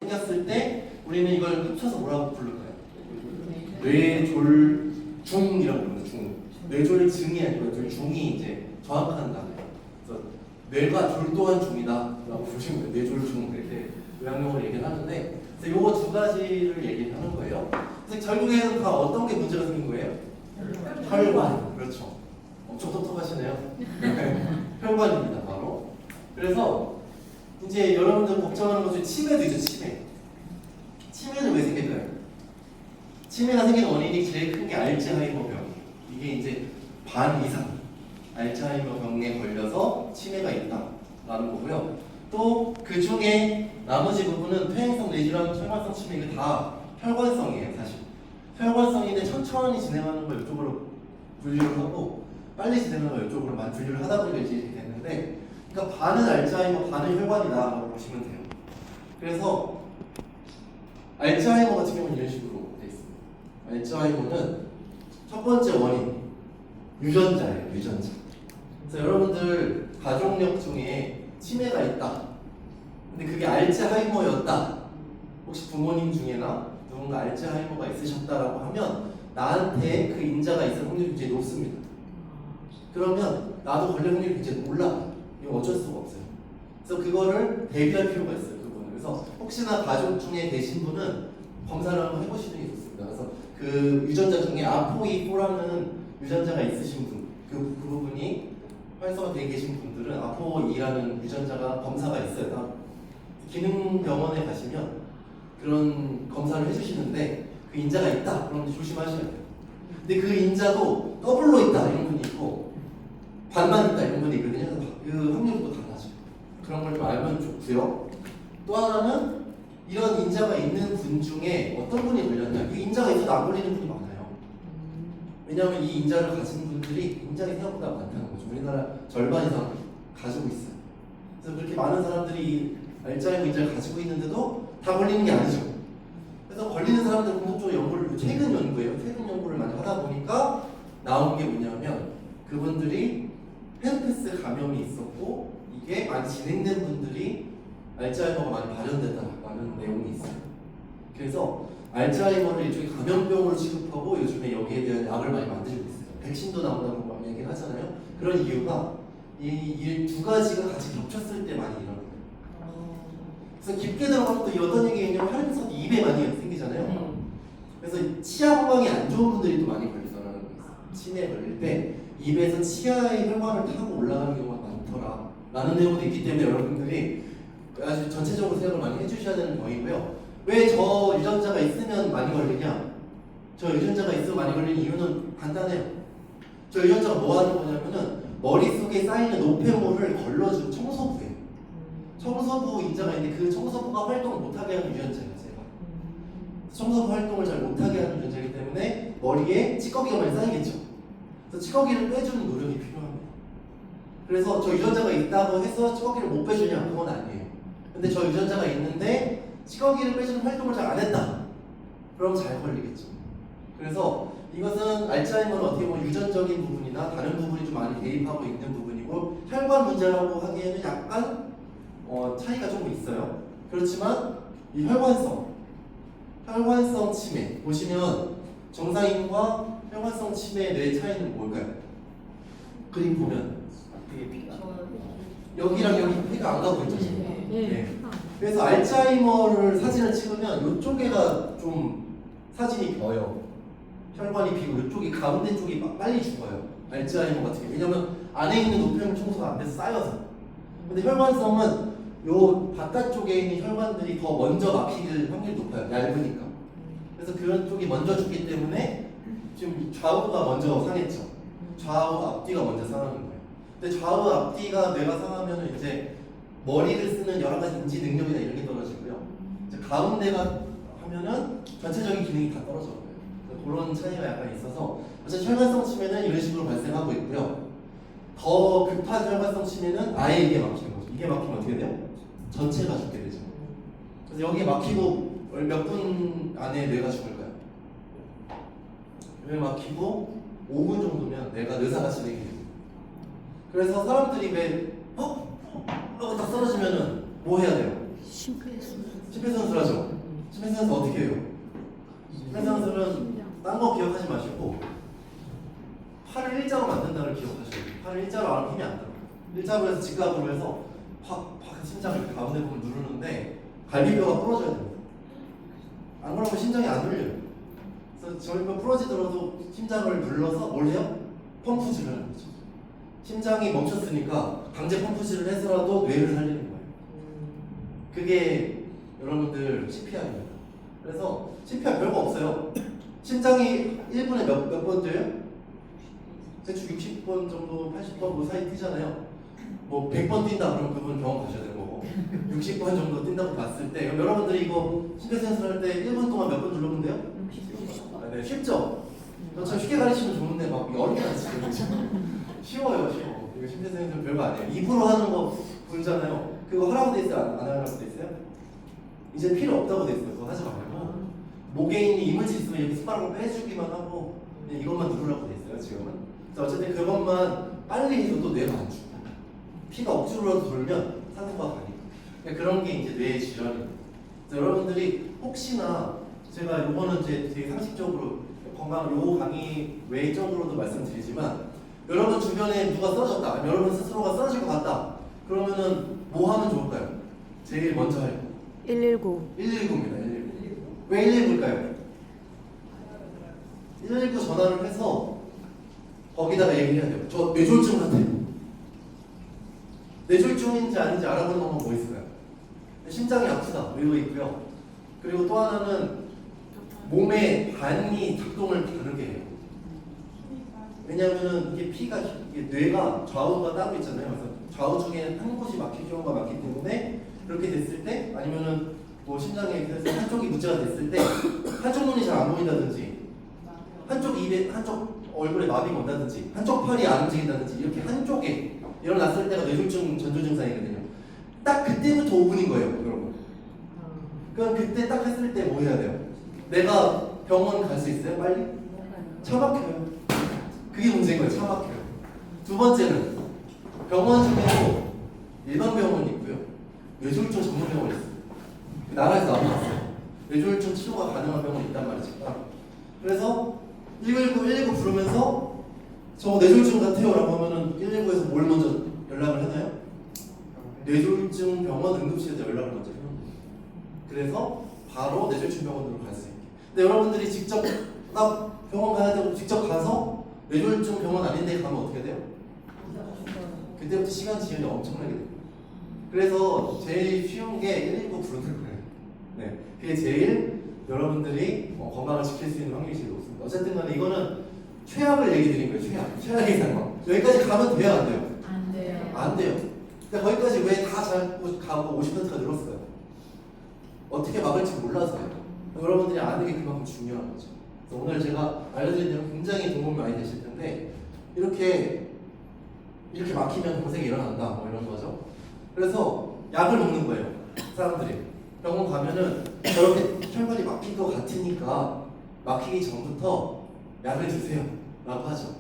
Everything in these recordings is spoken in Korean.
생겼을 때 우리는 이걸 합쳐서 뭐라고 부를까요? 뇌졸중이라고 부릅니다. 중. 뇌졸중이 아니고 뇌졸중이 이제 정확한 단어예요. 그래서 뇌가 졸도한 중이다라고 보시면 돼요. 뇌졸중 이렇게 의학용어로 얘기를 하는데, 그래서 요거 두 가지를 얘기하는 거예요. 그래서 결국에는 다 어떤 게 문제가 생긴 거예요? 혈관. 그렇죠. 엄청 똑똑하시네요. 혈관입니다, 바로. 그래서 이제 여러분들 걱정하는 것 중에 치매도 있죠, 치매. 치매는 왜 생길까요? 치매가 생기는 원인이 제일 큰 게 알츠하이머병. 이게 이제 반 이상 알츠하이머병에 걸려서 치매가 있다라는 거고요. 또 그 중에 나머지 부분은 퇴행성 뇌질환, 혈관성 치매, 이게 다 혈관성이에요, 사실. 혈관성인데 천천히 진행하는 걸 이쪽으로 분류를 하고 빨리 진행하는 걸 이쪽으로만 분류를 하다 보니까 이제 이렇게 됐는데, 그러니까 반은 알츠하이머, 반은 혈관이다라고 보시면 돼요. 그래서 알츠하이머 같은 경우는 이런 식으로 돼 있습니다. 알츠하이머는 첫 번째 원인 유전자예요, 유전자. 그래서 여러분들 가족력 중에 치매가 있다. 근데 그게 알츠하이머였다. 혹시 부모님 중에나 누군가 알츠하이머가 있으셨다라고 하면 나한테 그 인자가 있을 확률이 굉장히 높습니다. 그러면 나도 걸릴 확률이 굉장히 올라가요. 이거 어쩔 수가 없어요. 그래서 그거를 대비할 필요가 있어요, 그거는. 그래서 혹시나 가족 중에 계신 분은 검사를 한번 해보시는 게 좋습니다. 그래서 그 유전자 중에 아포E4라는 유전자가 있으신 분, 그 부분이 활성화되어 계신 분들은 아포E라는 유전자가 검사가 있어요. 기능병원에 가시면 그런 검사를 해주시는데 그 인자가 있다, 그럼 조심하셔야 돼요. 근데 그 인자도 더블로 있다 이런 분이 있고 반만 있다 이런 분이 있거든요. 그 확률도 달라져요. 그런 걸 좀 알면 좋고요. 또 하나는 이런 인자가 있는 분 중에 어떤 분이 걸렸냐, 이 인자가 있어도 안 걸리는 분이 많아요. 왜냐하면 이 인자를 가진 분들이 굉장히 생각보다 많다는 거죠. 우리나라 절반 이상 가지고 있어요. 그래서 그렇게 많은 사람들이 알츠하이머 인자를 가지고 있는데도 다 걸리는 게 아니죠. 그래서 걸리는 사람들 공통적으로 연구를, 최근 연구예요. 최근 연구를 많이 하다 보니까 나온 게 뭐냐면 그분들이 헤르페스 감염이 있었고 이게 많이 진행된 분들이 알츠하이머가 많이 발현됐다라는 내용이 있어요. 그래서 알츠하이머를 일종의 감염병으로 취급하고 요즘에 여기에 대한 약을 많이 만들고 있어요. 백신도 나온다고 많이 얘기를 하잖아요. 그런 이유가 이 두 가지가 같이 겹쳤을 때 많이 일어나요. 그래서 깊게 들어가면 또 어떤 얘기냐면 혈액순환이 입에 많이 생기잖아요. 그래서 치아 건강이 안 좋은 분들이 또 많이 걸리잖아요. 치매에 걸릴 때 입에서 치아의 혈관을 타고 올라가는 경우가 많더라라는 내용도 있기 때문에 여러분들이 아주 전체적으로 생각을 많이 해주셔야 되는 거이고요. 왜 저 유전자가 있으면 많이 걸리냐? 저 유전자가 있으면 많이 걸리는 이유는 간단해요. 저 유전자가 뭐 하는 거냐면은 머릿속에 쌓이는 노폐물을 걸러주는 청소부예요. 청소부 인자가 있는데 그 청소부가 활동을 못하게 하는 유전자예요, 제가. 청소부 활동을 잘 못하게 하는 유전자이기 때문에 머리에 찌꺼기가 많이 쌓이겠죠. 그래서 찌꺼기를 빼주는 노력이 필요합니다. 그래서 저 유전자가 있다고 해서 찌꺼기를 못 빼주냐? 그건 아니에요. 근데 저 유전자가 있는데 찌꺼기를 빼주는 활동을 잘 안 했다. 그럼 잘 걸리겠죠. 그래서 이것은 알츠하이머는 어떻게 보면 유전적인 부분이나 다른 부분이 좀 많이 대입하고 있는 부분이고 혈관 문제라고 하기에는 약간 차이가 조금 있어요. 그렇지만 이 혈관성 치매 보시면 정상인과 혈관성 치매의 뇌 차이는 뭘까요? 그림 보면 여기랑 여기 피가 안 가고 있죠 지금. 네. 그래서 알츠하이머를 사진을 찍으면 이쪽에가 좀 사진이 벼요. 혈관이 비고 이쪽이 가운데 쪽이 빨리 죽어요. 알츠하이머 같은 경우. 왜냐면 안에 있는 노폐물 청소가 안 돼서 쌓여서. 근데 혈관성은 요 바깥쪽에 있는 혈관들이 더 먼저 막힐 확률이 높아요. 얇으니까. 그래서 그런 쪽이 먼저 죽기 때문에 지금 좌우가 먼저 상했죠. 좌우 앞뒤가 먼저 상하는 거예요. 근데 좌우 앞뒤가 뇌가 상하면 이제 머리를 쓰는 여러 가지 인지 능력이나 이런 게 떨어지고요. 이제 가운데가 하면은 전체적인 기능이 다 떨어져요. 그런 차이가 약간 있어서 어쨌든 혈관성 치매는 이런 식으로 발생하고 있고요. 더 급한 혈관성 치매는 아예 이게 막히는 거죠. 이게 막히면 어떻게 돼요? 전체가 죽게 되죠. 그래서 여기에 막히고 몇 분 안에 뇌가 죽을까요? 뇌 막히고 5분 정도면 뇌가 뇌사가 진행이 돼요. 그래서 사람들이 왜 하고 딱 쓰러지면은 뭐 해야 돼요? 심폐소생술하죠. 심폐소생술 어떻게 해요? 심폐소생술은 딴 거 기억하지 마시고 팔을 일자로 만든다는 걸 기억하셔야 돼요. 팔을 일자로 안 하면 힘이 안 들어요. 일자로 해서 직각으로 해서 팍 심장을 이렇게 가운데 보면 누르는데 갈비뼈가 부러져야 됩니다. 안 그러면 심장이 안 눌려요. 그래서 절벽 부러지더라도 심장을 눌러서 뭘 해요? 펌프질을 하는 거죠. 심장이 멈췄으니까 강제 펌프질을 해서라도 뇌를 살리는 거예요. 그게 여러분들 CPR입니다. 그래서 CPR 별거 없어요. 심장이 1분에 몇 번 뛰어요? 대충 60번 정도, 80번 뭐 사이 뛰잖아요. 뭐 100번 뛴다 그러면 그분 병원 가셔야 되는 거고 60번 정도 뛴다고 봤을 때 여러분들이 이거 심폐소생술 할 때 1분 동안 몇 번 눌러보면 돼요? 네, 쉽죠? 저처럼 쉽게 가르치면 좋은데 막 어렵게 가르치는 쉬워요, 쉬워. 이거 심폐소생술 별거 아니에요. 입으로 하는 거 보잖아요. 그거 하라고 돼 있어요? 안 하라고 돼 있어요? 이제 필요 없다고 돼 있어요. 그거 하지 말고 목에 있는 이물질 있으면 이렇게 숟가락으로 빼주기만 하고 그냥 이것만 누르라고 돼 있어요, 지금은. 어쨌든 그것만 빨리 해줘도 뇌가 안 죽고 피가 억지로라도 돌면 산소가 가니까 그러니까 그런 게 이제 뇌의 질환입니다. 여러분들이 혹시나 제가 요거는 되게 상식적으로 건강 요 강의 외적으로도 말씀드리지만 여러분 주변에 누가 쓰러졌다 아니면 여러분 스스로가 쓰러질 것 같다 그러면은 뭐 하면 좋을까요? 제일 먼저 할 119. 119입니다. 119. 왜 119일까요? 119 전화를 해서 거기다가 얘기해야 돼요. 저 뇌졸중 같아요. 뇌졸중인지 아닌지 알아보는 방법 뭐 있을까요? 심장이 아프다 이거 있고요. 그리고 또 하나는 몸의 반이 작동을 다르게 해요. 왜냐하면 이게 피가 이게 뇌가 좌우가 따로 있잖아요. 그래서 좌우 중에 한 곳이 막힐 경우가 많기 때문에 그렇게 됐을 때 아니면은 뭐 심장에 그래서 한쪽이 문제가 됐을 때 한쪽 눈이 잘 안 보인다든지 한쪽 입에 한쪽 얼굴에 마비가 온다든지 한쪽 팔이 안 움직인다든지 이렇게 한쪽에 일어났을 때가 뇌졸중 전조 증상이거든요. 딱 그때부터 5분인 거예요, 여러분. 그럼 그때 딱 했을 때 뭐 해야 돼요? 내가 병원 갈 수 있어요? 빨리? 차 막혀요. 그게 문제인 거예요. 차 막혀요. 두 번째는 병원 중에도 일반 병원이 있고요. 뇌졸중 전문 병원이 있어요. 나라에서 나왔어요. 뇌졸중 치료가 가능한 병원이 있단 말이죠. 그래서 119 부르면서 저 뇌졸중 같아요 라고 하면은 119에서 뭘 먼저 연락을 하나요? 뇌졸중 병원 응급실에서 연락을 먼저 해요. 그래서 바로 뇌졸중 병원으로 갈 수 있게. 근데 여러분들이 직접 나 병원 가야 되고 직접 가서 뇌졸중 병원 아닌데 가면 어떻게 돼요? 그때부터 시간 지연이 엄청나게 돼요. 그래서 제일 쉬운 게 119 부르는 거예요. 네, 그게 제일 여러분들이 건강을 지킬 수 있는 확률이 제일 높습니다. 어쨌든 간에 이거는 최악을 얘기 드린 거예요. 최악의 상황. 여기까지 가면 돼요, 안 돼요? 안 돼요. 안 돼요. 근데 거기까지 왜 다 잘 가고 50%가 늘었어요? 어떻게 막을지 몰라서요. 여러분들이 아는 게 그만큼 중요한 거죠. 그래서 오늘 제가 알려드린 내용 굉장히 도움이 많이 되실 텐데 이렇게 막히면 고생이 일어난다 뭐 이런 거죠. 그래서 약을 먹는 거예요. 사람들이 병원 가면은 저렇게 혈관이 막힐 것 같으니까 막히기 전부터 약을 드세요 라고 하죠.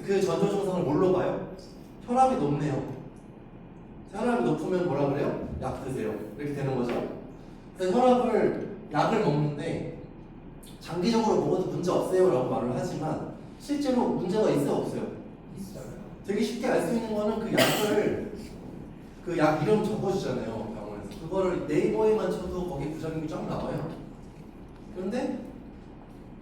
그 전조 증상을 뭘로 봐요? 혈압이 높네요. 혈압이 높으면 뭐라 그래요? 약 드세요. 이렇게 되는 거죠. 그래서 약을 먹는데 장기적으로 먹어도 문제 없어요 라고 말을 하지만 실제로 문제가 있어요 없어요? 있어요. 되게 쉽게 알 수 있는 거는 그 약을 그 약 이름 적어주잖아요 병원에서. 그거를 네이버에만 쳐도 거기 부작용이 쫙 나와요. 그런데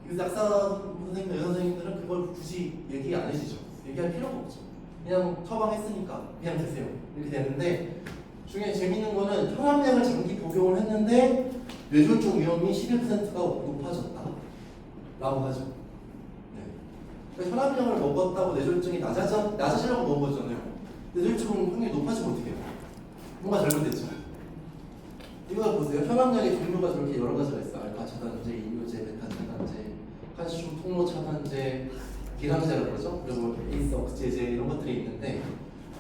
그 약사 선생님, 의사 선생님들은 그걸 굳이 얘기 안 해주죠. 얘기할 필요가 없죠. 그냥 처방했으니까 그냥 드세요 이렇게 되는데 중에 재밌는 거는 혈압약을 장기 복용을 했는데 뇌졸중 위험이 11%가 높아졌다 라고 하죠. 네. 그러니까 혈압약을 먹었다고 뇌졸중이 낮아지려고 먹은 거잖아요. 뇌졸중 확률이 높아지면 어떻게 해요? 뭔가 잘못됐죠. 이거 보세요. 혈압약의 종류가 저렇게 여러 가지가 있어요. 알파 차단제, 이뇨제, 베타 차단제, 칼슘 통로 차단제, 기량제라고 그러죠. 그리고 에이스 억제제 이런 것들이 있는데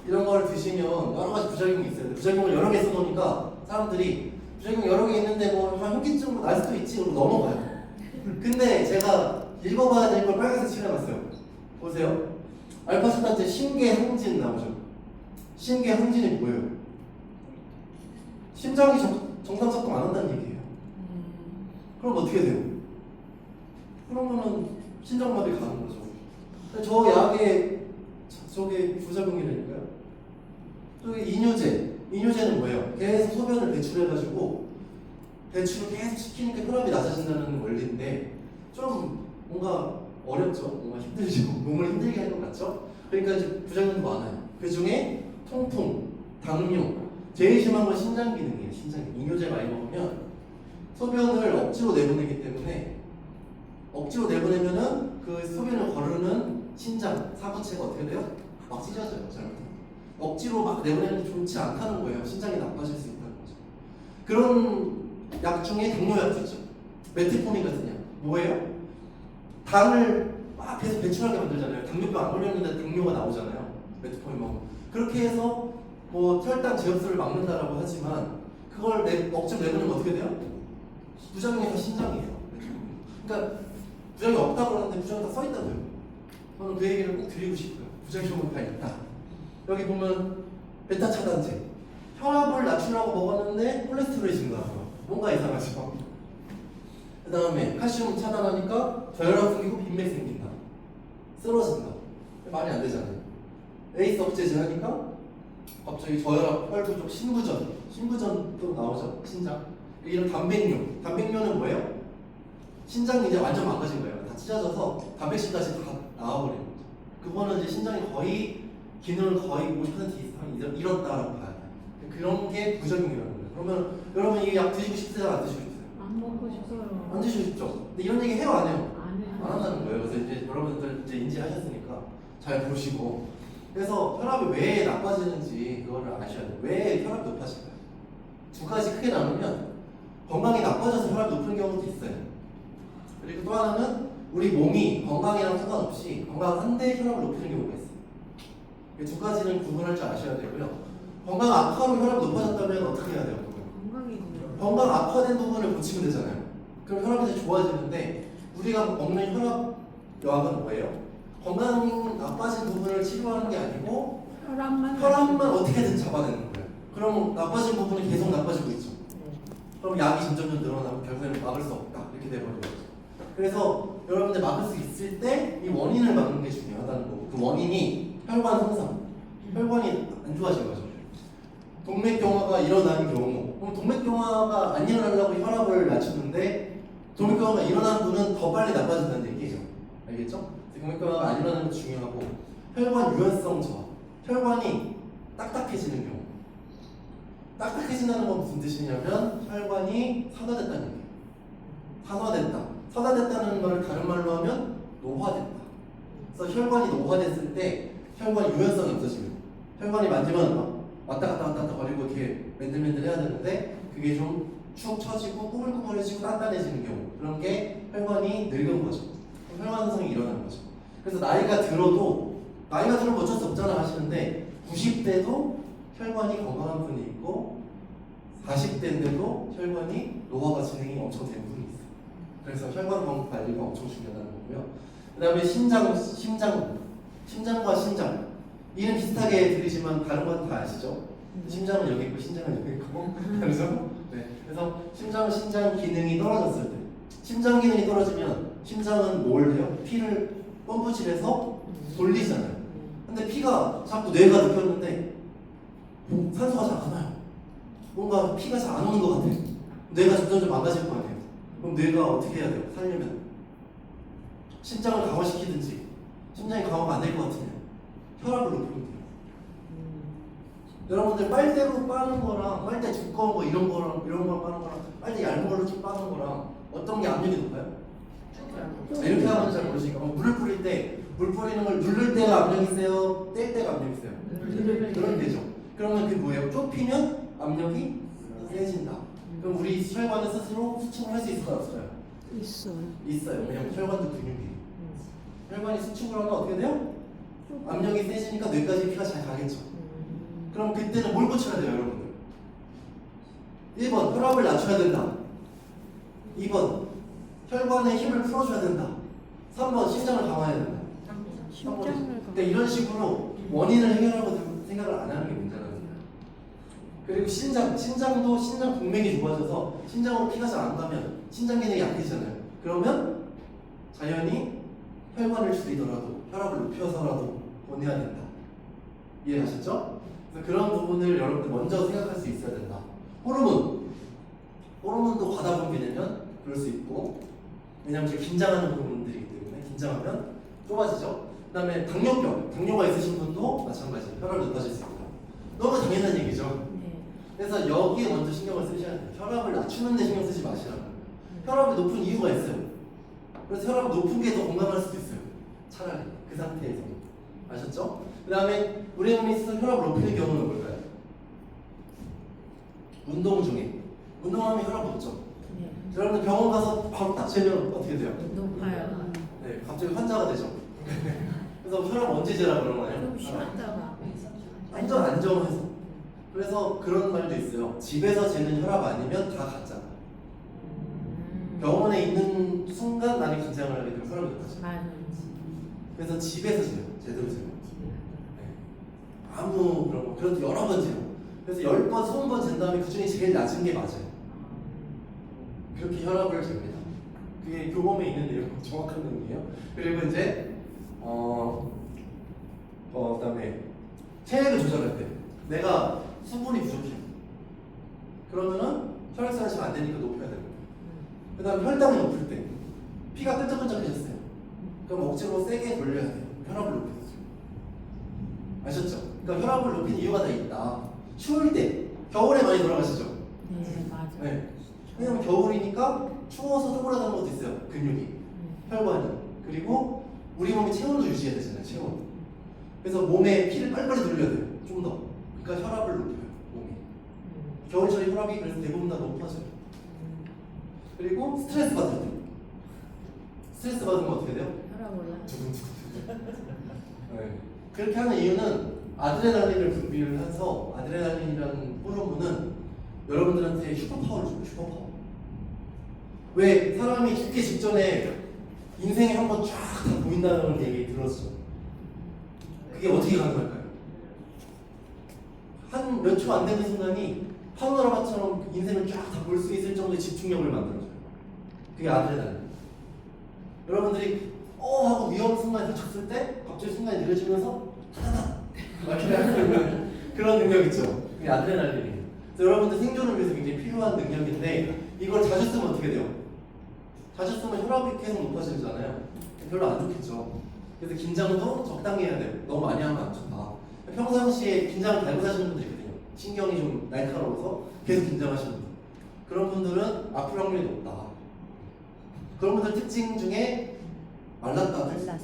이런 걸 드시면 여러 가지 부작용이 있어요. 부작용을 여러 개 써놓으니까 사람들이 부작용 여러 개 있는데 뭐 현기증으로 날 수도 있지 그러고 넘어가요. 근데 제가 읽어봐야 될 걸 빨간색 칠해놨어요. 보세요. 알파 차단제 심계항진 나오죠. 심계항진이 뭐예요? 심장이 정상 작동 안 한다는 얘기예요. 그럼 어떻게 돼요? 그러면은 심장마비 가는 거죠. 저 약의 저게 부작용이라니까요. 저기 이뇨제는 뭐예요? 계속 소변을 배출해가지고 배출을 계속 시키니까 혈압이 낮아진다는 원리인데 좀 뭔가 어렵죠. 뭔가 힘들죠. 몸을 힘들게 하는 것 같죠? 그러니까 이제 부작용도 많아요. 그 중에 통풍, 당뇨, 제일 심한 건 신장 기능이에요. 신장 기능. 이뇨제 많이 먹으면 소변을 억지로 내보내기 때문에 억지로 내보내면은 그 소변을 거르는 신장, 사구체가 어떻게 돼요? 막 찢어져요. 잘못하면. 억지로 막 내보내는 게 좋지 않다는 거예요. 신장이 나빠질 수 있다는 거죠. 그런 약 중에 당뇨약도 있죠. 메트포민 같은 약. 뭐예요? 당을 막 계속 배출하게 만들잖아요. 당뇨병 안 걸렸는데 당뇨가 나오잖아요. 메트포민 먹으면. 그렇게 해서 뭐 혈당 제압수를 막는다라고 하지만 그걸 억지로 내보내면 어떻게 돼요? 부작용이 다 신장이에요. 그러니까 부작용이 없다고 하는데 부작용이 다 써있다고요. 저는 그 얘기를 꼭 드리고 싶어요. 부작용은 다 있다. 여기 보면 베타 차단제. 혈압을 낮추려고 먹었는데 콜레스테롤이 증가하고 뭔가 이상하죠. 그 다음에 칼슘 차단하니까 저혈압 생기고 빈맥 생긴다. 쓰러진다. 말이 안 되잖아요. 에이스 억제제 하니까 갑자기 저혈압, 혈부족, 신부전도 나오죠. 신장. 이런 단백뇨는 뭐예요? 신장이 이제 완전 망가진 거예요. 다 찢어져서 단백질까지 다 나와버리는 거죠. 그거는 이제 신장이 거의 기능을 거의 50% 이상 잃었다라고 봐요. 그런 게 부작용이라는 거예요. 그러면 여러분 이 약 드시고 싶으세요? 안 드시고 싶으세요? 안 먹고 싶어요. 안 드시고 싶죠? 근데 이런 얘기 해요? 안 해요? 안 해요. 안 한다는 거예요. 그래서 이제 여러분들 이제 인지하셨으니까 잘 보시고. 그래서 혈압이 왜 나빠지는지 그거를 아셔야 돼요. 왜 혈압이 높아질까요? 두 가지 크게 나누면 건강이 나빠져서 혈압이 높은 경우도 있어요. 그리고 또 하나는 우리 몸이 건강이랑 상관없이 건강한데 혈압을 높이는 경우가 있어요. 이 두 가지는 구분할 줄 아셔야 되고요. 건강 악화로 혈압이 높아졌다면 어떻게 해야 돼요? 건강 악화된 부분을 고치면 되잖아요. 그럼 혈압이 이제 좋아지는데 우리가 먹는 혈압 약은 뭐예요? 건강 나빠진 부분을 치료하는 게 아니고 혈압만 어떻게든 잡아내는 거예요. 그럼 나빠진 부분은 계속 나빠지고 있죠. 그럼 약이 점점 늘어나고 결국에는 막을 수 없다 이렇게 돼버리는 거죠. 그래서 여러분들 막을 수 있을 때 이 원인을 막는 게 중요하다는 거고 그 원인이 혈관 손상, 혈관이 안 좋아진 거죠. 동맥경화가 일어나는 경우 그럼 동맥경화가 안 일어나려고 혈압을 낮추는데 동맥경화가 일어나는 분은 더 빨리 나빠진다는 얘기죠. 알겠죠? 동맥경화가 안 일어나는 것도 중요하고 혈관 유연성 저하, 혈관이 딱딱해지는 경우 딱딱해진다는 건 무슨 뜻이냐면 혈관이 산화됐다는 얘기예요. 산화됐다는 말을 다른 말로 하면 노화됐다. 그래서 혈관이 노화됐을 때 혈관 유연성이 없어집니다. 혈관이 만지면 막 왔다 갔다 거리고 이렇게 맨들맨들 해야 되는데 그게 좀 축 처지고 꾸물꾸물해지고 단단해지는 경우 그런 게 혈관이 늙은 거죠. 혈관 손상이 일어나는 거죠. 그래서 나이가 들어도 어쩔 수 없잖아 하시는데 90대도 혈관이 건강한 분이 있고 40대인데도 혈관이 노화가 진행이 엄청 된 분이 있어요. 그래서 혈관 건강 관리가 엄청 중요하다는 거고요. 그 다음에 심장과 심장 이름 비슷하게 들리지만 다른 건 다 아시죠? 심장은 여기 있고 심장은 여기 있고 그래서 네. 그래서 심장 기능이 떨어졌을 때 심장 기능이 떨어지면 심장은 뭘 해요? 피를 펌프질해서 돌리잖아요. 근데 피가 자꾸 뇌가 느꼈는데 산소가 잘 안 와요. 뭔가 피가 잘 안 오는 것 같아요. 뇌가 점점 망가질 것 같아요. 그럼 뇌가 어떻게 해야 돼요? 살려면 심장을 강화시키든지 심장이 강화가 안 될 것 같으면 혈압을 높이면 돼요. 여러분들 빨대로 빠는 거랑 빨대 두꺼운 거 이런 거 빠는 거랑 빨대 얇은 걸로 쭉 빠는 거랑 어떤 게 압력이 높아요? 이렇게 하면 잘 모르시니까 물을 뿌릴 때 물 뿌리는 걸 누를 때가 압력이 세요? 뗄 때가 압력이 세요? 그러면 되죠. 그러면 그게 뭐예요? 좁히면 압력이 세진다. 그럼 우리 혈관은 스스로 수축을 할 수 있을까요? 없어요? 있어요. 왜냐면 혈관도 근육이에요. 혈관이 수축을 하면 어떻게 돼요? 압력이 세지니까 뇌까지 피가 잘 가겠죠. 그럼 그때는 뭘 고쳐야 돼요, 여러분들? 1번 혈압을 낮춰야 된다. 2번 혈관의 힘을 풀어줘야 된다. 3번 심장을 강화해야 된다. 3번. 그러니까 이런 식으로 원인을 해결하고 생각을 안 하는 게 문제라는 거예요. 그리고 신장도 신장 동맥이 좁아져서 신장으로 피가 잘 안 가면 신장 기능이 약해지잖아요. 그러면 자연히 혈관을 줄이더라도 혈압을 높여서라도 보내야 된다. 이해하셨죠? 그래서 그런 부분을 여러분들 먼저 생각할 수 있어야 된다. 호르몬도 과다 분비되면 그럴 수 있고, 왜냐하면 지금 긴장하는 부분들이기 때문에 긴장하면 좁아지죠. 그 다음에 당뇨가 있으신 분도 마찬가지예요. 혈압이 높아질 수 있고. 너무 당연한 얘기죠. 그래서 여기에 먼저 신경을 쓰셔야 돼요. 혈압을 낮추는 데 신경 쓰지 마시라고. 혈압이 높은 이유가 있어요. 그래서 혈압이 높은 게 더 건강할 수도 있어요. 차라리 그 상태에서. 아셨죠? 그 다음에 우리 몸이 혈압을 높이는 경우는 뭘까요? 운동 중에. 운동하면 혈압 높죠? 여러분들 병원 가서 바로 딱 재면 어떻게 돼요? 높아요. 네, 갑자기 환자가 되죠. 그래서 혈압 언제 재라 그러나요? 좀 심하다가. 완전 안정해서. 그래서 그런 말도 있어요. 집에서 재는 혈압 아니면 다 가짜. 병원에 있는 순간 나는 긴장을 하게 되면 혈압이 높아져. 맞아요. 그래서 집에서 재요. 제대로 재요. 네. 아무 그런 거. 그래도 여러 번 재요. 그래서 10번, 20번 잰 다음에 그 중에 제일 낮은 게 맞아요. 그렇게 혈압을 잽니다. 그게 교범에 있는 내용, 정확한 내용이에요. 그리고 이제 그다음에 체액을 조절할 때 내가 수분이 부족해. 그러면은 혈액순환이 잘 안 되니까 높여야 됩니다. 그다음 혈당이 높을 때 피가 끈적끈적해졌어요. 그럼 억지로 세게 돌려야 돼요. 혈압을 높여서. 아셨죠? 그러니까 혈압을 높인 이유가 다 있다. 추울 때, 겨울에 많이 돌아가시죠? 네, 맞아요. 네. 왜냐면 겨울이니까 추워서 쪼그라드는 것도 있어요. 근육이, 혈관이. 그리고 우리 몸이 체온도 유지해야 되잖아요. 체온. 그래서 몸에 피를 빨리빨리 돌려야 돼요. 좀 더. 그러니까 혈압을 높여요. 몸이. 겨울철에 혈압이 그래서 대부분 다 높아져요. 그리고 스트레스 받을 때. 스트레스 받으면 어떻게 돼요? 혈압 올라. 네. 그렇게 하는 이유는 아드레날린을 분비를 해서 아드레날린이라는 호르몬은 여러분들한테 슈퍼파워를 줘요. 슈퍼파워. 왜 사람이 죽기 직전에 인생에 한번 쫙 다 보인다는 얘기 들었죠. 그게 어떻게 가능할까요? 한 몇 초 안 되는 순간이 파노라마처럼 인생을 쫙 다 볼 수 있을 정도의 집중력을 만들어줘요. 그게 아드레날린. 여러분들이 하고 위험 순간에 다쳤을 때 갑자기 순간이 느려지면서 타다다 이렇게 할 수 있는 그런 능력 있죠. 그게 아드레날린이에요. 그래서 여러분들 생존을 위해서 굉장히 필요한 능력인데 이걸 자주 쓰면 어떻게 돼요? 자주 쓰면 혈압이 계속 높아지잖아요. 별로 안 좋겠죠. 그래서 긴장도 적당히 해야 돼요. 너무 많이 하면 안 좋다. 평상시에 긴장을 달고 사시는 분들이 있거든요. 신경이 좀 날카로워서 계속 긴장하시는 분들. 그런 분들은 아플 확률이 높다. 그런 분들 특징 중에 말랐다. 몰랐어.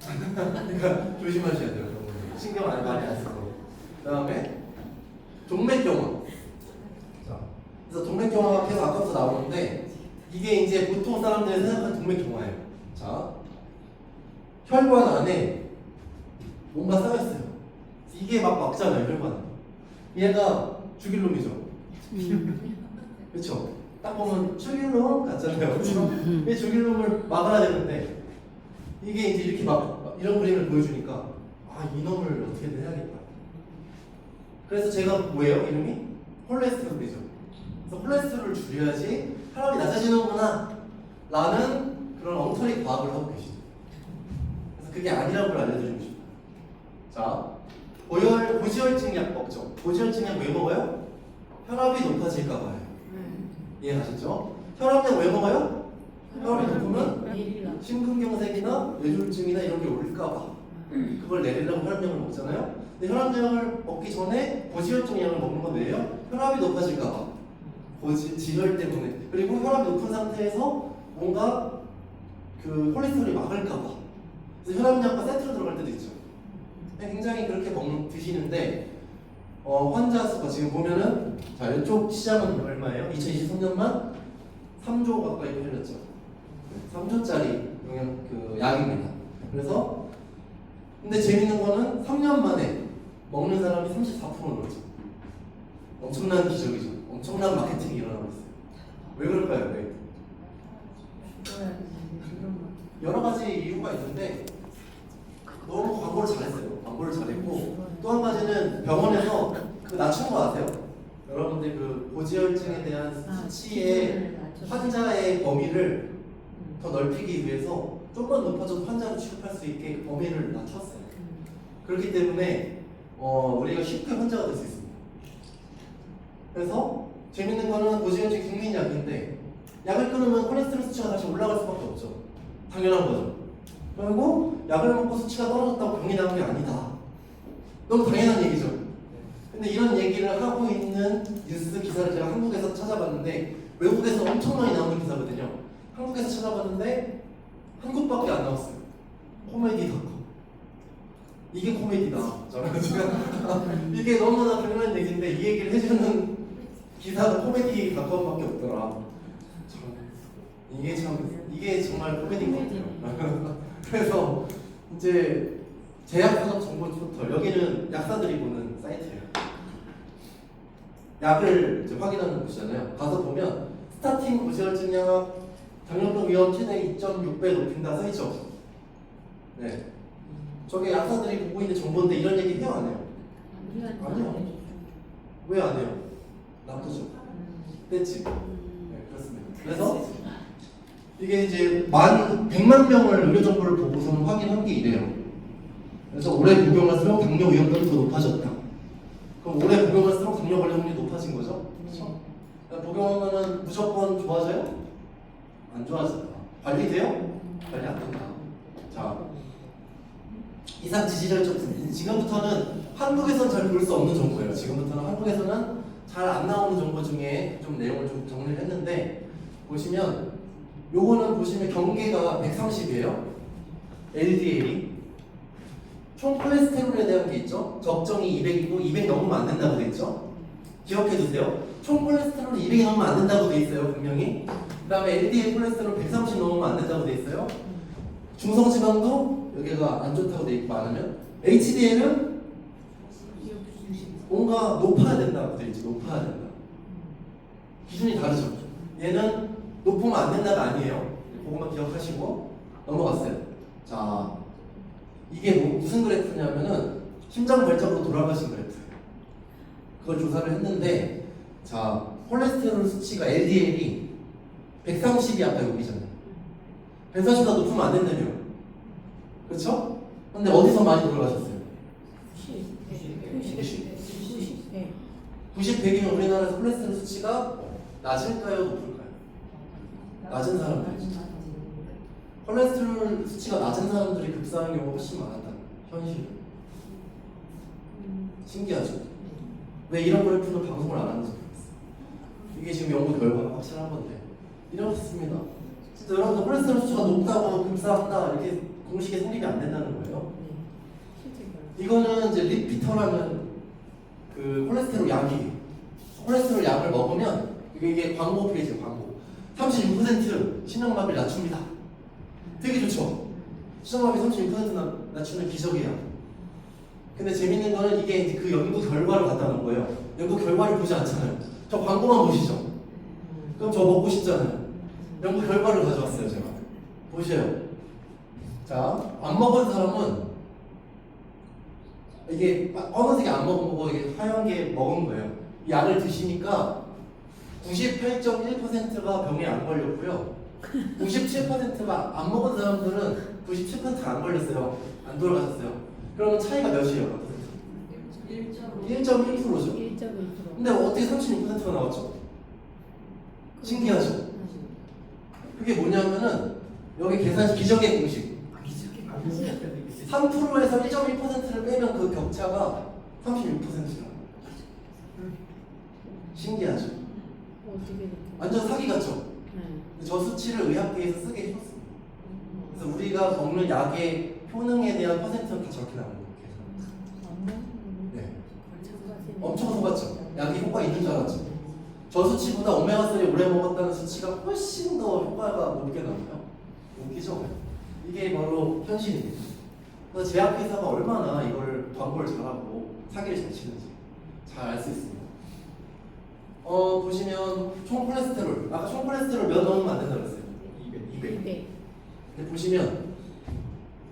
그러니까 조심하셔야 돼요. 신경 많이 안 쓰고. 그다음에 동맥경화. 자, 그래서 동맥경화가 계속 아까부터 나오는데 이게 이제 보통 사람들이 생각하는 동맥경화예요. 자, 혈관 안에 뭔가 쌓였어요. 이게 막 막잖아요, 혈관. 얘가 죽일 놈이죠. 그렇죠? 딱 보면 죽일 놈 같잖아요. 그렇죠? 이 죽일 놈을 막아야 되는데 이게 이제 이렇게 막 이런 그림을 보여주니까 이놈을 어떻게든 해야겠다. 그래서 제가 뭐예요? 이름이? 콜레스테롤이죠. 그래서 콜레스테롤을 줄여야지 혈압이 낮아지는구나 라는 그런 엉터리 과학을 하고 계시죠. 그래서 그게 아니라는 걸 알려드리고 싶어요. 자, 고지혈증 약 먹죠. 고지혈증 약 왜 먹어요? 혈압이 높아질까 봐요. 이해하셨죠? 혈압약 왜 먹어요? 혈압이 높으면 심근경색이나 뇌졸중이나 이런 게 올릴까 봐. 그걸 내리려고 혈압약을 먹잖아요. 근데 혈압약을 먹기 전에 고지혈증 약을 먹는 건 왜요? 혈압이 높아질까 봐. 지혈 때문에. 그리고 혈압이 높은 상태에서 뭔가 그 콜레스테롤이 막을까 봐. 그래서 혈압약과 세트로 들어갈 때도 있죠. 굉장히 그렇게 드시는데 환자 수가 지금 보면은 자 이쪽 시장은 얼마예요? 2023년만 3조 가까이 팔렸죠. 3조짜리 약입니다. 그래서 근데 재밌는 거는 3년 만에 먹는 사람이 34% 늘었죠. 엄청난 기적이죠. 엄청난 마케팅이 일어나고 있어요. 왜 그럴까요? 왜? 여러 가지 이유가 있는데 너무 광고를 잘했어요. 광고를 잘했고 또 한 가지는 병원에서 그 낮춘 거 아세요? 여러분들 그 고지혈증에 대한 수치의 환자의 범위를 더 넓히기 위해서 좀만 높아져도 환자를 취급할 수 있게 그 범위를 낮췄어요. 그렇기 때문에 우리가 쉽게 환자가 될 수 있습니다. 그래서 재밌는 거는 고지혈증 국민약인데 약을 끊으면 콜레스테롤 수치가 다시 올라갈 수밖에 없죠. 당연한 거죠. 그리고 약을 먹고 수치가 떨어졌다고 병이 나는 게 아니다. 너무 당연한 얘기죠. 근데 이런 얘기를 하고 있는 뉴스 기사를 제가 한국에서 찾아봤는데 외국에서 엄청 많이 나오는 기사거든요. 한국에서 찾아봤는데 한국밖에 안 나왔어요. 코미디닷컴. 이게 코미디다. 이게 너무나 당연한 얘기인데 이 얘기를 해주는 기사가 코미디닷컴밖에 없더라. 이게 정말 코미디인 것 같아요. 그래서 이제 제약산업 정보 포털, 여기는 약사들이 보는 사이트예요. 약을 이제 확인하는 곳이잖아요. 가서 보면 스타틴 고지혈증 약 당뇨병 위험 최대 2.6배 높인다 써있죠. 네. 저게 약사들이 보고 있는 정보인데 이런 얘기 해요, 안 해요? 아니요. 왜 안 해요? 나쁘죠. 됐지? 네, 그렇습니다. 그래서 이게 이제 100만 명을 의료 정보를 보고서는 확인한 게 이래요. 그래서 오래 복용할수록 당뇨 위험도는 더 높아졌다. 그럼 오래 복용할수록 당뇨 관련 확률이 높아진 거죠? 그렇죠? 복용하면은 무조건 좋아져요? 안 좋아진다. 관리돼요? 관리 안 된다. 자, 이상 지질혈증 지금부터는 한국에서는 잘 볼 수 없는 정보예요. 지금부터는 한국에서는 잘 안 나오는 정보 중에 좀 내용을 좀 정리를 했는데 보시면 요거는 보시면 경계가 130이에요. LDL이 총 콜레스테롤에 대한 게 있죠. 적정이 200이고 200 넘으면 안 된다고 돼 있죠. 기억해 두세요. 총 콜레스테롤이 200이 넘으면 안 된다고 돼 있어요. 분명히. 그 다음에 LDL 콜레스테롤 130 넘으면 안 된다고 돼 있어요. 중성지방도 여기가 안 좋다고 돼 있고 많으면 HDL은 뭔가 높아야 된다고 돼 있지. 높아야 된다. 기준이 다르죠. 얘는 높으면 안 된다가 아니에요. 그것만 기억하시고 넘어갔어요. 자, 이게 무슨 그래프냐면은 심장 발작으로 돌아가신 그래프예요. 그걸 조사를 했는데, 자, 콜레스테롤 수치가 LDL이 130이 아까 여기잖아요. 140보다 높으면 안 된다며. 그렇죠? 근데 어디서 많이 돌아가셨어요? 90, 100이면 우리나라에서 콜레스테롤 수치가 낮을까요? 높을까요? 낮은 사람들이죠. 콜레스테롤 수치가 낮은 사람들이 급사하는 경우가 훨씬 많았다는 현실. 신기하죠? 왜 이런 그래프는 방송을 안 하는지 모르겠어요. 이게 지금 연구 결과가 확실한 건데 이렇습니다. 진짜 여러분들 콜레스테롤 수치가 높다고 급사한다 이렇게 공식에 성립이 안 된다는 거예요. 이거는 이제 리피터라는 그 콜레스테롤 약이 콜레스테롤 약을 먹으면 이게 광고 페이지예요. 광고 36% 심장마비를 낮춥니다. 되게 좋죠. 심장마비 36% 낮추는 기적이에요. 근데 재밌는 거는 이게 이제 그 연구 결과를 갖다 놓은 거예요. 연구 결과를 보지 않잖아요. 저 광고만 보시죠. 그럼 저 먹고 싶잖아요. 연구 결과를 가져왔어요. 제가 보세요. 자, 안 먹은 사람은 이게 검은색이 안 먹은 거고 이게 하얀 게 먹은 거예요. 이 약을 드시니까 98.1%가 병에 안 걸렸고요. 97%가 안 먹은 사람들은 97%가 안 걸렸어요. 안 돌아가셨어요. 그러면 차이가 몇이에요? 1.1%죠. 1.1%. 근데 어떻게 36%가 나왔죠? 신기하죠? 그게 뭐냐면은 여기 계산 기적의 공식. 3%에서 1.1%를 빼면 그 격차가 36%라. 신기하죠? 어떻게 이렇게? 완전 사기 같죠? 네. 저 수치를 의학계에서 쓰게 해줬습니다. 그래서 우리가 먹는 약의 효능에 대한 퍼센트는 다 저렇게 나오는 거예요. 네. 엄청 속았죠? 약이 효과 있는 줄 알았죠? 저 수치보다 오메가3 오래 먹었다는 수치가 훨씬 더 효과가 높게 나와요. 웃기죠? 이게 바로 현실입니다. 그래서 제약회사가 얼마나 이걸 광고를 잘하고 사기를 잘 치는지 잘 알 수 있습니다. 보시면 총 콜레스테롤, 아까 총 콜레스테롤 몇 넣으면 안 된다고 그랬어요? 200. 네. 근데 보시면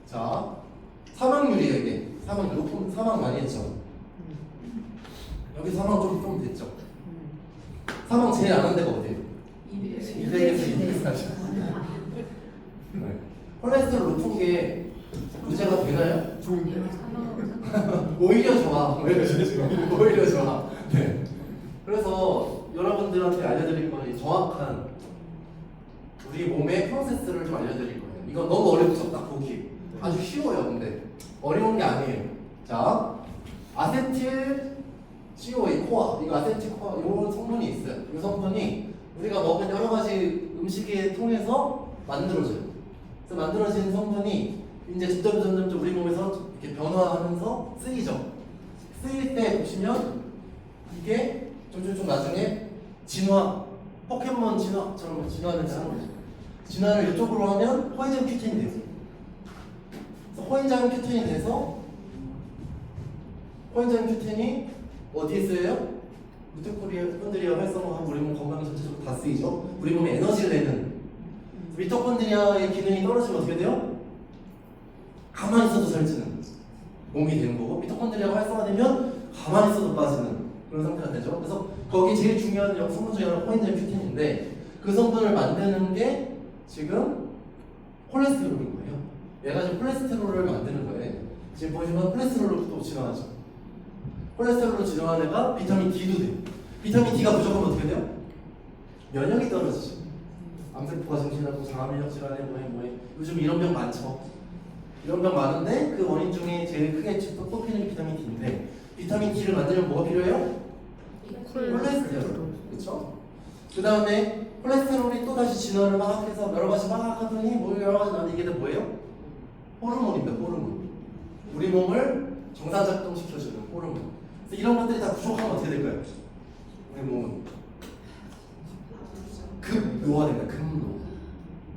자 사망률이에요. 이게 사망 많이 했죠. 여기 사망 좀 됐죠? 사망 제일 안 한 데가 어디예요? 200에서 240. 네. 콜레스테롤 높은 게 문제가 되나요? 오히려 좋아. 오히려 좋아. 네. 그래서 여러분들한테 알려드릴 거는 정확한 우리 몸의 프로세스를 좀 알려드릴 거예요. 이건 너무 어렵죠? 딱 보기. 아주 쉬워요, 근데. 어려운 게 아니에요. 자, 아세틸 COA, 코아. 이거 아세틸 코아, 이런 성분이 있어요. 이 성분이 우리가 먹은 여러 가지 음식에 통해서 만들어져요. 그래서 만들어진 성분이 이제 점점 우리 몸에서 이렇게 변화하면서 쓰이죠. 쓰일 때 보시면 이게 좀 나중에 진화, 포켓몬 진화처럼 진화를 하는 거죠. 진화를 이쪽으로 하면 코엔자임 큐텐이 돼요. 그래서 코엔자임 큐텐이 돼서 코엔자임 큐텐이 어디에 쓰여요? 미토콘드리아 활성화하고 우리 몸 건강 전체적으로 다 쓰이죠. 우리 몸에 에너지를 내는 미토콘드리아의 기능이 떨어지면 어떻게 돼요? 가만히 있어도 살찌는 몸이 되는 거고 미토콘드리아가 활성화되면 가만히 있어도 빠지는 그런 상태가 되죠. 그래서 거기 제일 중요한 성분 중에 하나가 코엔자임 큐텐인데 그 성분을 만드는 게 지금 콜레스테롤인 거예요. 얘가 지금 콜레스테롤을 만드는 거예요. 지금 보시면 콜레스테롤로 또 진화하죠. 콜레스테롤로 진화한 애가 비타민 D도 돼요. 비타민 D가 부족하면 어떻게 돼요? 면역이 떨어지죠. 암세포가 증진하고 장암면역 질환에 뭐해 요즘 이런 병 많죠. 이런 병 많은데 그 원인 중에 제일 크게 뽑히는 게 비타민 D인데 비타민 D를 만들면 뭐가 필요해요? 콜레스테롤. 그렇죠? 그 다음에 콜레스테롤이 또 다시 진화를 막 해서 여러 가지 막 하더니 뭐 여러 가지 나는데 이게 다 뭐예요? 호르몬입니다. 호르몬. 우리 몸을 정상작동시켜주는 호르몬. 그래서 이런 것들이 다 부족하면 어떻게 될까요? 우리 몸은 급노화됩니다. 급노.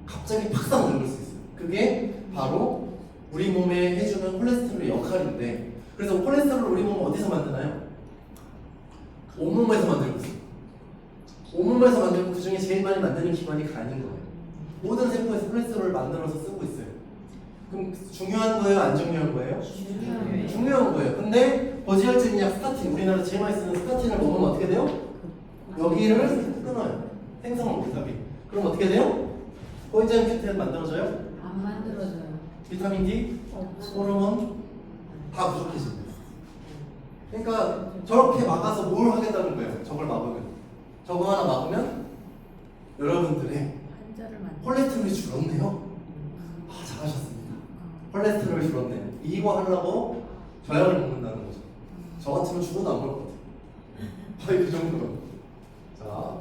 갑자기 팍상 늙을 수 있어요. 그게 바로 우리 몸에 해주는 콜레스테롤의 역할인데 그래서 콜레스테롤을 우리 몸은 어디서 만드나요? 온몸에서 만들고 있어요. 온몸에서 만들고 그 중에 제일 많이 만드는 기관이 간인 거예요. 모든 세포에서 콜레스테롤을 만들어서 쓰고 있어요. 그럼 중요한 거예요? 안 중요한 거예요? 중요한 거예요. 근데 버지혈증 약 스타틴, 우리나라 제일 많이 쓰는 스타틴을 먹으면 어떻게 돼요? 여기를 끊어요. 생성을 못하게. 그럼 어떻게 돼요? 코엔자임 큐텐 만들어져요? 안 만들어져요. 비타민 D, 호르몬 다 부족해집니다. 그러니까 저렇게 막아서 뭘 하겠다는 거예요? 저걸 막으면. 저거 하나 막으면 여러분들의 환자를 만들. 콜레스테롤이 줄었네요. 아, 잘하셨습니다. 콜레스테롤이 줄었네. 이거 하려고 저약을 먹는다는 거죠. 저 같으면 죽어도 안 먹을 것 같아요. 거의 그 정도로. 자,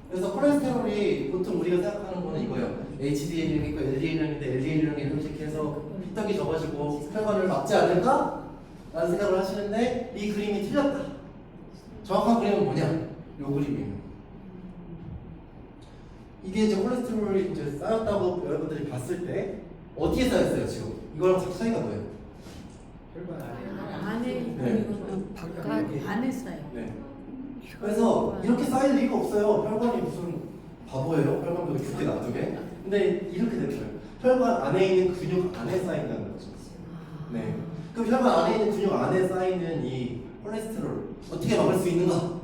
그래서 콜레스테롤이 보통 우리가 생각하는 거는 이거예요. HDL이 있고 LDL인데 LDL이 이렇게 해서 피떡이 져가지고 혈관을 막지 않을까? 라는 생각을 하시는데 이 그림이 틀렸다. 정확한 그림은 뭐냐? 요 그림이에요. 이게 이제 콜레스테롤이 이제 쌓였다고 여러분들이 봤을 때 어디에 쌓였어요 지금? 이거랑 차이가 뭐예요? 혈관 안에. 안에 네. 그리고 바깥 안에 쌓여. 네. 그래서 이렇게 쌓일 리가 없어요. 혈관이 무슨 바보예요? 혈관도 깊게 놔두게. 근데 이렇게 됐어요. 혈관 안에 있는 근육 안에 쌓인다는 거죠. 네. 그럼 혈관 안에 있는 근육 안에 쌓이는 이 콜레스테롤 어떻게 막을 수 있는가?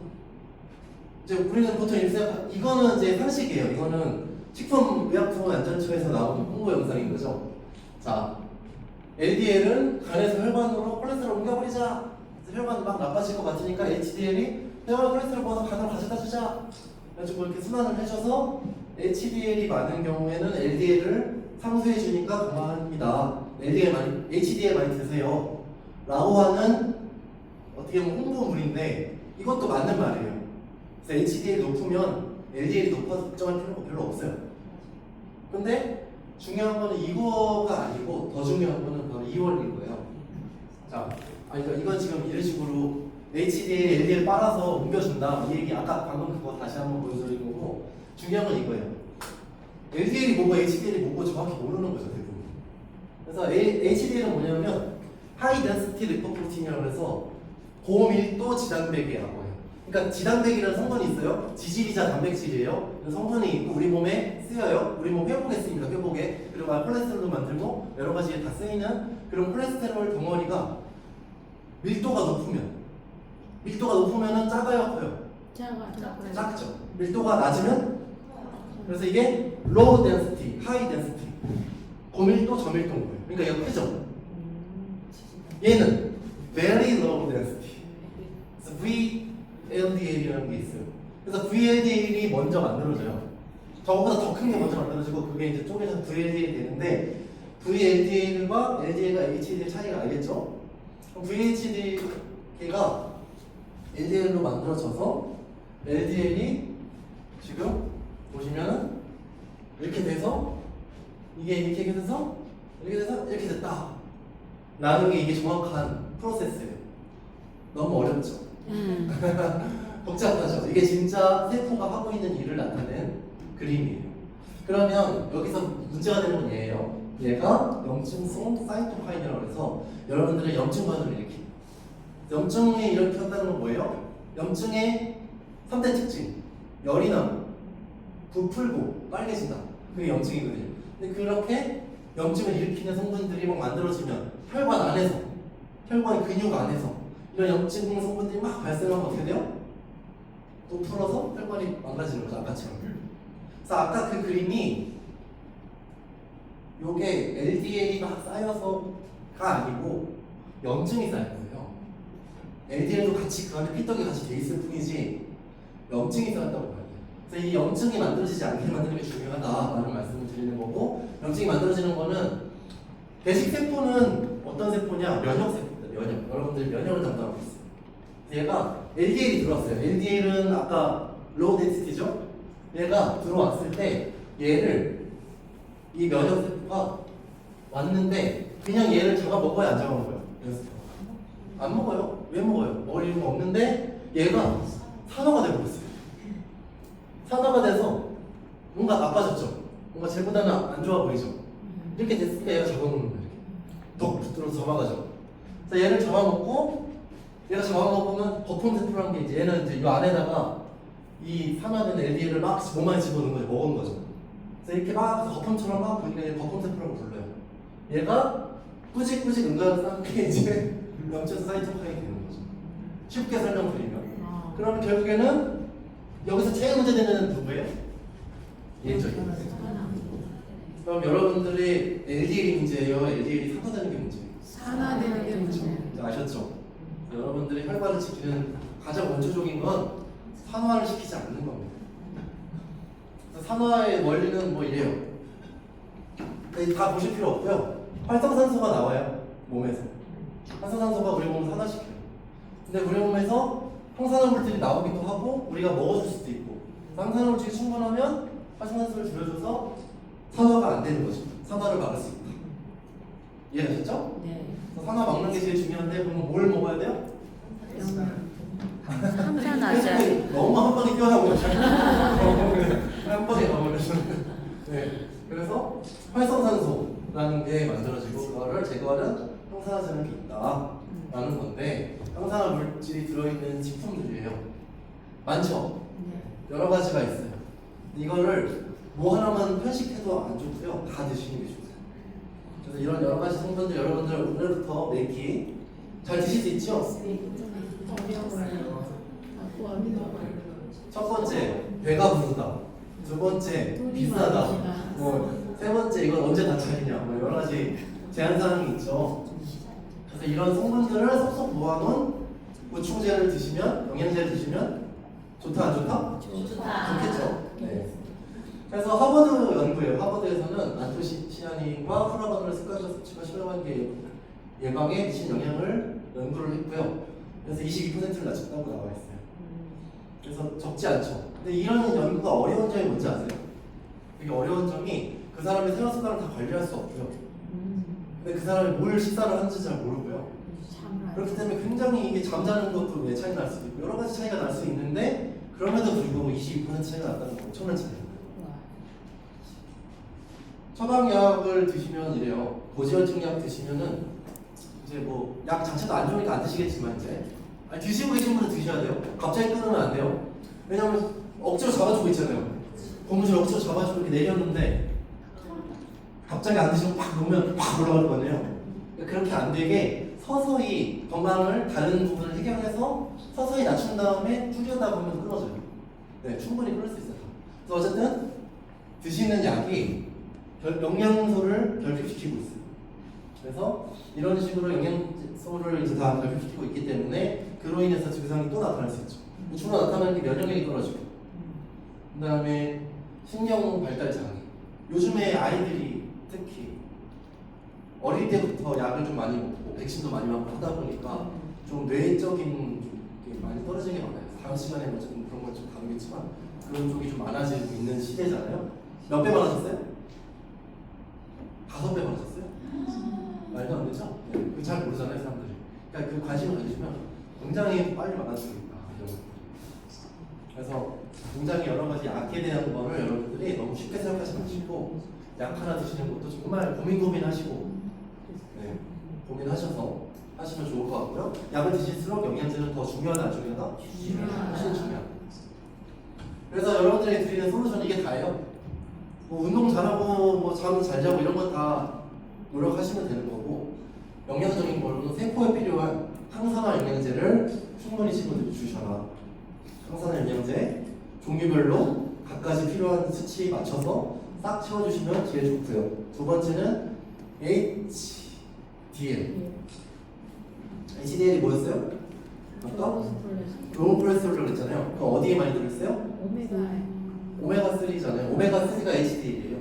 이제 우리는 보통 이렇게 생각, 이거는 이제 상식이에요. 이거는 식품의약품안전처에서 나오는 홍보 영상인 거죠. 자, LDL은 간에서 혈관으로 콜레스테롤 옮겨버리자. 그래서 혈관 막 나빠질 것 같으니까 HDL이 혈관 콜레스테롤 모아서 간으로 가져다 주자. 그래가지고 이렇게 순환을 해줘서 HDL이 많은 경우에는 LDL을 상쇄해 주니까 건강합니다. HDL 많이 드세요. 라고 하는 어떻게 보면 홍보물인데 이것도 맞는 말이에요. 그래서 HDL 높으면 LDL이 높아서 걱정할 필요가 별로 없어요. 근데 중요한 거는 이거가 아니고 더 중요한 거는 바로 2월인 거예요. 자, 그러니까 이건 지금 이런 식으로 HDL, LDL 빨아서 옮겨준다. 이 얘기 아까 방금 그거 다시 한번 보여드린 거고 중요한 건 이거예요. LDL이 뭐고 HDL이 뭐고 정확히 모르는 거죠 대부분. 그래서 HDL은 뭐냐면 하이 덴시티 리포프로틴이라고 해서 고밀도 지단백이라고 해요. 그러니까 지단백이라는 성분이 있어요. 지질이자 단백질이에요. 성분이 있고 우리 몸에 쓰여요. 우리 몸 회복에 쓰입니다. 회복에. 그리고 콜레스테롤도 만들고 여러 가지에 다 쓰이는 그런 콜레스테롤 덩어리가 밀도가 높으면 밀도가 높으면 작아요, 커요? 작아요. 작죠. 밀도가 낮으면 그래서 이게 low density, high density. 고밀도, 저밀도인 거예요. 그러니까 이거 크죠. 얘는 very low density. 그래서 VLDL이라는 게 있어요. 그래서 VLDL이 먼저 만들어져요. 저거보다 더 큰 게 먼저 만들어지고 그게 이제 쪼개져서 VLDL이 되는데 VLDL과 LDL과 HDL 차이가 알겠죠? VHDL가 LDL로 만들어져서 LDL이 지금 보시면 이렇게 돼서 이게 이렇게 돼서 이렇게 돼서 이렇게 됐다 라는 게 이게 정확한 프로세스예요. 너무 어렵죠? 복잡하죠? 이게 진짜 세포가 하고 있는 일을 나타낸 그림이에요. 그러면 여기서 문제가 되는 건 얘예요. 얘가 염증성 사이토카인이라고 해서 여러분들의 염증 반응을 일으킵니다. 염증이 일으켰다는 건 뭐예요? 염증의 3대 특징. 열이 나고 부풀고 빨개진다. 그게 염증이거든요. 근데 그렇게 염증을 일으키는 성분들이 막 만들어지면 혈관 안에서, 혈관 근육 안에서 이런 염증 성분들이 막 발생하면 어떻게 돼요? 또 풀어서 혈관이 망가지는 거죠, 아까처럼. 그래서 아까 그 그림이 요게 LDL이 막 쌓여서가 아니고 염증이 쌓인 거예요. LDL도 같이 그 안에 피떡이 같이 돼 있을 뿐이지 염증이 쌓였다고 봐야 돼요. 그래서 이 염증이 만들어지지 않게 만드는 게 중요하다라는 말씀을 드리는 거고, 염증이 만들어지는 거는 배식세포는 어떤 세포냐? 면역세포입니다. 면역. 여러분들이 면역을 담당하고 있어요. 얘가 LDL이 들어왔어요. LDL은 아까 로우 덴시티죠? 얘가 들어왔을 때 얘를 이 면역세포가 왔는데 그냥 얘를 잡아 먹어야 안 잡아 먹어요? 안 먹어요. 왜 먹어요? 먹을 이유가 없는데 얘가 산화가 되어버렸어요. 산화가 돼서 뭔가 나빠졌죠? 뭔가 쟤보다는 안 좋아 보이죠? 이렇게 됐을 때 얘가 잡아먹는 거예요. 이렇게 덕 붙들어서 잡아가죠. 그래서 얘를 잡아먹고 얘가 잡아먹으면 거품세포라는 게 이제 얘는 이제 이 안에다가 이 산화된 LDL을 막 몸 안에 집어넣은 거죠. 먹은 거죠. 그래서 이렇게 막 거품처럼 막 보니까 얘 거품세포라고 불러요. 얘가 꾸직꾸직 응가를 쌓는 게 이제 염증 사이토카인이 되는 거죠. 쉽게 설명드리면. 그러면 결국에는 여기서 제일 문제되는 누구예요? 얘죠. 그럼 여러분들이 LDL이 문제예요? LDL이 산화되는 게 문제예요? 산화되는 게 문제예요. 이제 아셨죠? 여러분들이 혈관을 지키는 가장 원초적인 건 산화를 시키지 않는 겁니다. 그래서 산화의 원리는 뭐 이래요. 다 보실 필요 없고요. 활성산소가 나와요, 몸에서. 활성산소가 우리 몸을 산화시켜요. 근데 우리 몸에서 항산화물질이 나오기도 하고 우리가 먹어줄 수도 있고, 항산화물질이 충분하면 활성산소를 줄여줘서 산화가 안 되는 거죠. 산화를 막을 수 있다. 이해하셨죠? 네. 그래서 산화 막는 게 제일 중요한데, 그러면 뭘 먹어야 돼요? 항산화제. 너무 한 방에 뛰어나고 한 방에 가버려서. 네. 그래서 활성산소라는 게 만들어지고 그거를 제거하는 항산화제라는 게 있다라는 건데, 항산화 물질이 들어있는 식품들이에요. 많죠? 여러 가지가 있어요. 이거를 뭐 하나만 편식해도 안 좋고요. 다 드시는 게 좋아요. 그래서 이런 여러 가지 성분들 여러분들 오늘부터 매기 잘 드실 수 있죠? 첫 번째, 배가 부르다. 두 번째, 비싸다. 세 번째, 이건 언제 다 차리냐. 뭐 여러 가지 제한사항이 있죠. 그래서 이런 성분들을 쏙쏙 모아놓은 보충제를 드시면, 영양제를 드시면 좋다 안 좋다? 좋겠죠. 네. 그래서 하버드 연구예요. 하버드에서는 안토시아닌과 후라바놀의 습관적 섭취가 심혈관계 예방에 미친 영향을 연구를 했고요. 그래서 22%를 낮췄다고 나와 있어요. 그래서 적지 않죠. 근데 이런 연구가 어려운 점이 뭔지 아세요? 되게 어려운 점이 그 사람의 생활 습관을 다 관리할 수 없고요. 근데 그 사람이 뭘 식사를 하는지 잘 모르고요. 그렇기 때문에 굉장히 이게 잠자는 것도 왜 차이가 날 수도 있고 여러 가지 차이가 날 수 있는데, 그럼에도 불구하고 22% 차이가 났다는 건 엄청난 차이입니다. 처방약을 드시면 이래요. 고지혈증약 드시면은 이제 뭐 약 자체도 안 좋으니까 안 드시겠지만 이제 드시고 계신 분은 드셔야 돼요. 갑자기 끊으면 안 돼요. 왜냐면 억지로 잡아주고 있잖아요. 고무줄 억지로 잡아주고 이렇게 내렸는데 갑자기 안 드시고 팍 놓으면 팍 올라갈 거 아니에요. 그렇게 안 되게 서서히 건강을 다른 부분을 해결해서 서서히 낮춘 다음에 줄여다 보면 끊어져요. 네, 충분히 끊을 수 있어요. 그래서 어쨌든 드시는 약이 영양소를 결핍시키고 있어요. 그래서 이런 식으로 영양소를 이제 다 결핍시키고 있기 때문에 그로 인해서 증상이 또 나타날 수 있죠. 주로 나타나는 게 면역력이 떨어지고, 그 다음에 신경 발달 장애. 요즘에 아이들이 특히 어릴 때부터 약을 좀 많이 먹고 백신도 많이 맞고 하다 보니까 좀 뇌적인 게 많이 떨어지는 게 많아요. 다음 시간에 어쨌든 그런 걸 좀 다루겠지만 그런 쪽이 좀 많아지고 있는 시대잖아요. 몇 배 많아졌어요? 5배 많아졌어요? 말도 안 되죠? 네, 그거 잘 모르잖아요, 사람들이. 그러니까 그 관심을 가지시면 굉장히 빨리 많아지고 있다. 이런 것들. 그래서 굉장히 여러 가지 약에 대한 거를 여러분들이 너무 쉽게 생각하지 마시고 약 하나 드시는 것도 정말 고민하시고 네, 고민하셔서 하시면 좋을 것 같고요. 약을 드실수록 영양제는 더 중요하다, 안 중요하다? 훨씬 중요하다. 그래서 여러분들이 드리는 솔루션 이게 다예요. 뭐 운동 잘하고 뭐 잠 잘 자고 이런 건 다 노력하시면 되는 거고, 영양적인 걸로는 세포에 필요한 항산화 영양제를 충분히 주셔라. 항산화 영양제 종류별로 각가지 필요한 수치에 맞춰서 싹 채워주시면 제일 좋고요. 두 번째는 HDL이 뭐였어요? 아까? 로우콜레스테롤이라고 그랬잖아요. 그럼 어디에 많이 들어있어요? 오메가3잖아요. 오메가3가 HDL이에요.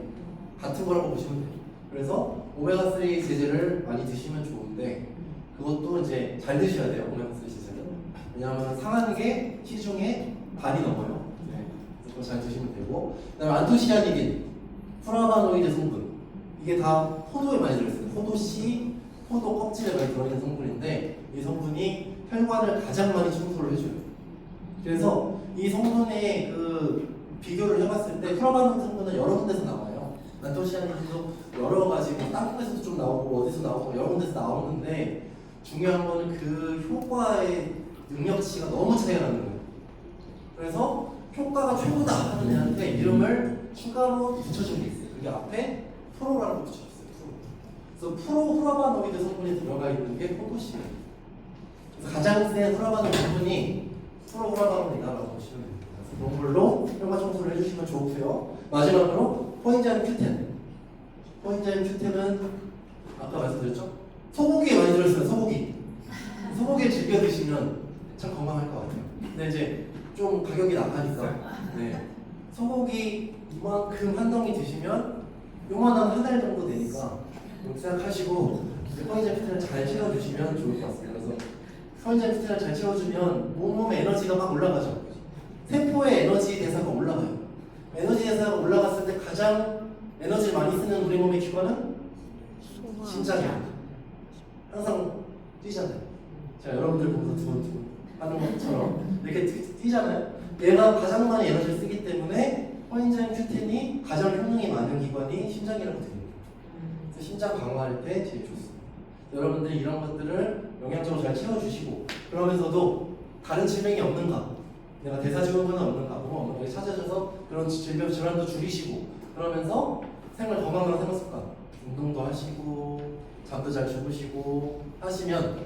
같은 거라고 보시면 돼요. 그래서 오메가3 제제를 많이 드시면 좋은데 그것도 이제 잘 드셔야 돼요. 오메가3 제제는. 왜냐하면 상한 게 시중에 반이 넘어요. 네. 그거 잘 드시면 되고, 그다음에 안토시아니딘, 플라바노이드 성분, 이게 다 포도에 많이 들어있어요. 포도씨, 포도 껍질에 많이 들어있는 성분인데 이 성분이 혈관을 가장 많이 청소를 해줘요. 그래서 이 성분의 그 비교를 해봤을 때 플라바노이드 성분은 여러 군데서 나와요. 안토시아니딘도 여러 가지, 뭐 땅콩에서도 좀 나오고 어디서 나오고 여러 군데서 나오는데 중요한 거는 그 효과의 능력치가 너무 차이가 나는 거예요. 그래서 효과가 최고다 하는 애한테 이름을 추가로 붙여준 게 있어요. 그게 앞에 프로라고 붙여줬어요. 그래서 프로후라바노이드 성분이 들어가 있는 게 포도씨예요. 그래서 가장 센 후라바노이드 성분이 프로후라바노이다라고 보시면 됩니다. 그래서 그런 걸로 혈관 청소를 해주시면 좋고요. 마지막으로 코엔자임 Q10. 코엔자임 Q10은 아까 말씀드렸죠? 소고기에 많이 들어있어요. 소고기를 즐겨 드시면 참 건강할 것 같아요. 근데 이제 좀 가격이 나가니까 네. 소고기 이만큼 한 덩이 드시면 요만한 한 알 정도 되니까 그렇게 생각하시고 코엔자임 Q10을 잘 채워주시면 좋을 것 같습니다. 그래서 코엔자임 Q10을 잘 채워주면 몸의 에너지가 막 올라가죠. 세포의 에너지 대사가 올라가요. 에너지 대사가 올라갔을 때 가장 에너지를 많이 쓰는 우리 몸의 기관은 심장이에요. 항상 뛰잖아요. 자, 여러분들 보면서 두근두근 하는 것처럼 이렇게 뛰잖아요. 얘가 가장 많이 에너지를 쓰기 때문에 코엔자임 Q10이 가장 효능이 많은 기관이 심장이라고 됩니다. 그래서 심장 강화할 때 제일 좋습니다. 여러분들이 이런 것들을 영양적으로 잘 채워주시고, 그러면서도 다른 질병이 없는가, 내가 대사증후군은 없는가, 몸 없는가 찾아줘서 그런 질병 질환도 줄이시고, 그러면서 건강한 생활 습관, 운동도 하시고 잠도 잘 주무시고 하시면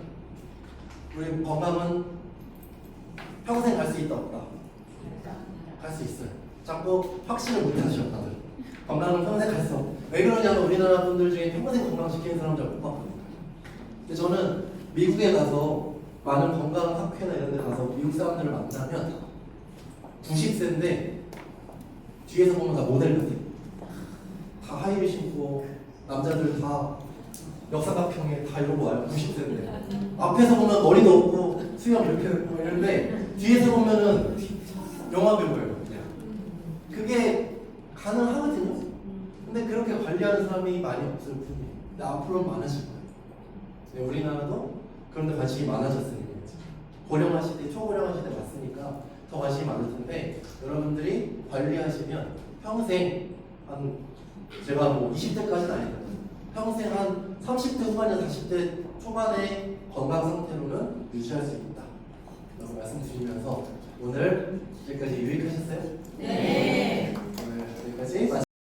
우리 건강은 평생 갈 수 있다 없다? 갈 수 있어요. 자꾸 확신을 못 하셔 다들. 건강은 평생 갈 수 없어. 왜 그러냐면 우리나라 분들 중에 평생 건강시키는 사람 잘 못 봤거든요. 근데 저는 미국에 가서 많은 건강학회나 이런 데 가서 미국 사람들을 만나면 90세인데 뒤에서 보면 다 모델 같아요. 다 하이힐 신고 남자들 다 역삼각형에 다 이러고 와요. 90세인데 앞에서 보면 머리도 없고 수염 이렇게 있고 이런데 뒤에서 보면은 영화 배우예요. 그냥 그게 가능하거든요. 근데 그렇게 관리하는 사람이 많이 없을 뿐이에요. 근데 앞으로는 많아질 거예요. 네, 우리나라도 그런데 관심이 많아졌으니까 고령화 시대, 초고령화 시대 왔으니까 더 관심이 많을 텐데 여러분들이 관리하시면 평생 한 제가 뭐 20대까지는 아니거든요. 평생 한 30대 후반이나 40대 초반의 건강 상태로는 유지할 수 있다 라고 말씀드리면서 오늘 여기까지 유익하셨어요? 네. 오늘 여기까지